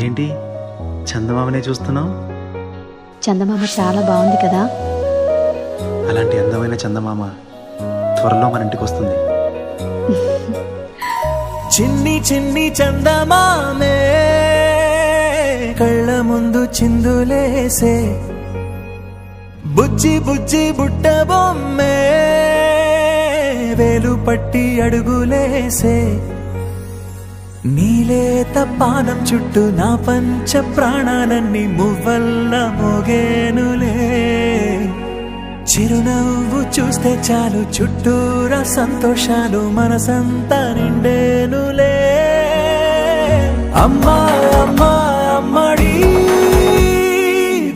ఏంటి చందమామనే చూస్తున్నావు? చందమామ చాలా బాగుంది కదా. అలాంటి అందమైన చందమామ త్వరలో మన ఇంటికి వస్తుంది. చిన్ని చిన్ని చందమామే కళ్ళ ముందు చిందులేసే, బుజ్జి బుజ్జి బుట్ట బొమ్మే వేలు పట్టి అడుగులేసే, నీలేత పానం చుట్టూ నా పంచ ప్రాణాలన్నీ మువ్వల్ల మోగేనులే, చిరునవ్వు చూస్తే చాలు చుట్టూరా సంతోషాలు మనసంతా నిండేనులే. అమ్మా అమ్మా అమ్మడి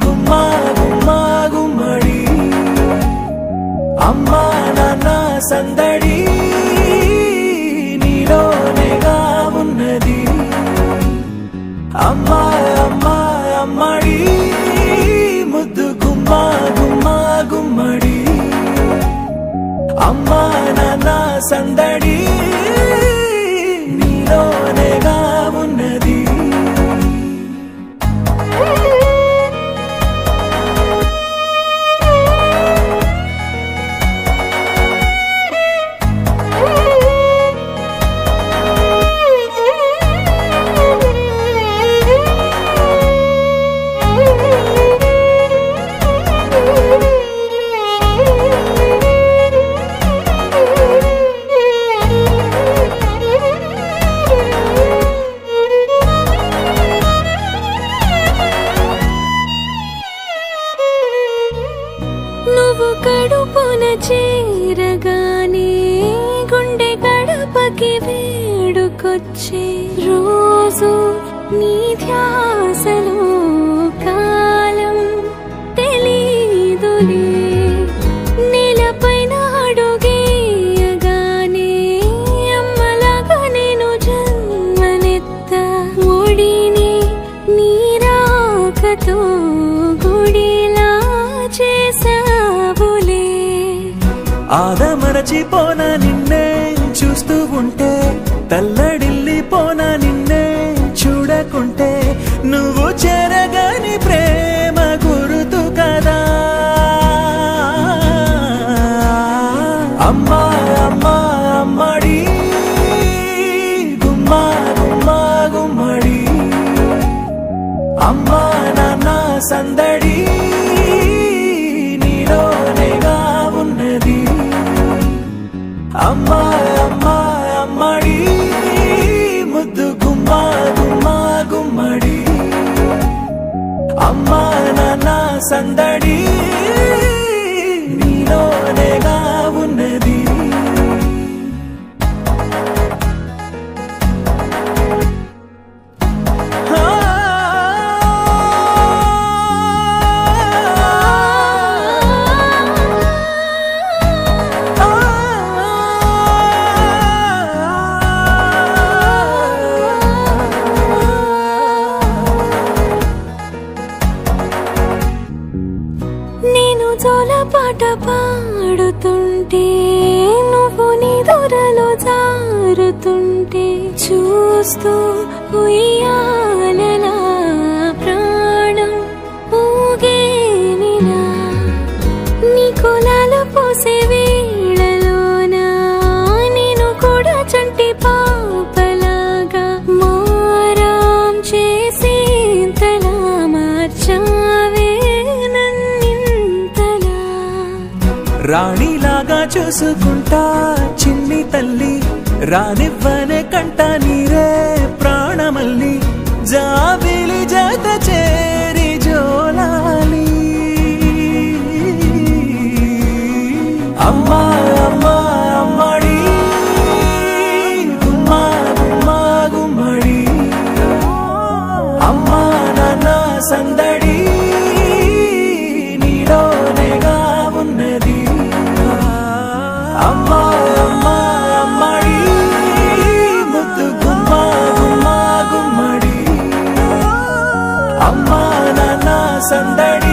గుమ్మా గుమ్మా గుమ్మడి, అమ్మా నాన్న సందడి నీలోనేగా ఉన్నది. అమ్మా అమ్మా అమ్మడి ముద్దు గుమ్మా గుమ్మా గుమ్మడి, అమ్మా నాన్న సందడి నీలోనేగా ఉన్నది. నువ్వు కడుపున చేరగానే గుండె గడపకి వేడుకొచ్చే, రోజు నీ ధ్యాసలో కాలం తెలీదులే, నేలపైన అడుగేయగానే అమ్మలాగా నేను జన్మనెత్త, ఒడిని నీ రాకతో గుడిలా చేసావులే. ఆదమరచిపోనా నిన్నే చూస్తూ ఉంటే, తల్లడిల్లిపోనా నిన్నే చూడకుంటే, నువ్వు చెరగని ప్రేమ గురుతు కదా. అమ్మా అమ్మా అమ్మడి గుమ్మా గుమ్మా గుమ్మడి, అమ్మా నాన్న సందడి నీలోనేగా ఉన్నది. అమ్మా అమ్మా అమ్మడి ముద్దు గుమ్మా గుమ్మా గుమ్మడి, అమ్మా నాన్న సందడి నీలోనేగా ఉన్నది. నేను జోలపాట పాడుతుంటే, నువ్వు నీ దూరలో జారుతుంటే, చూస్తూ ఉయ్యాలలా ప్రాణం ఊగేనినా, నీ కులాలు పోసే వేళలోనా నేను కూడా చంటి పాపలాగా మారాం చేసేంతలా మార్చావే. రాణిలాగా చూసుకుంటా చిన్ని తల్లి, రానివ్వనే కంట నీరే ప్రాణమల్లి, జాబిలి జత చేరి జోలాలి. అమ్మా అమ్మా అమ్మడి గుమ్మా గుమ్మా గుమ్మడి, అమ్మా నాన్న సందడి నీలోనేగా ఉన్నది. అమ్మా అమ్మా అమ్మడి ముద్దు గుమ్మా గుమ్మా గుమ్మడి, అమ్మా నాన్న సందడి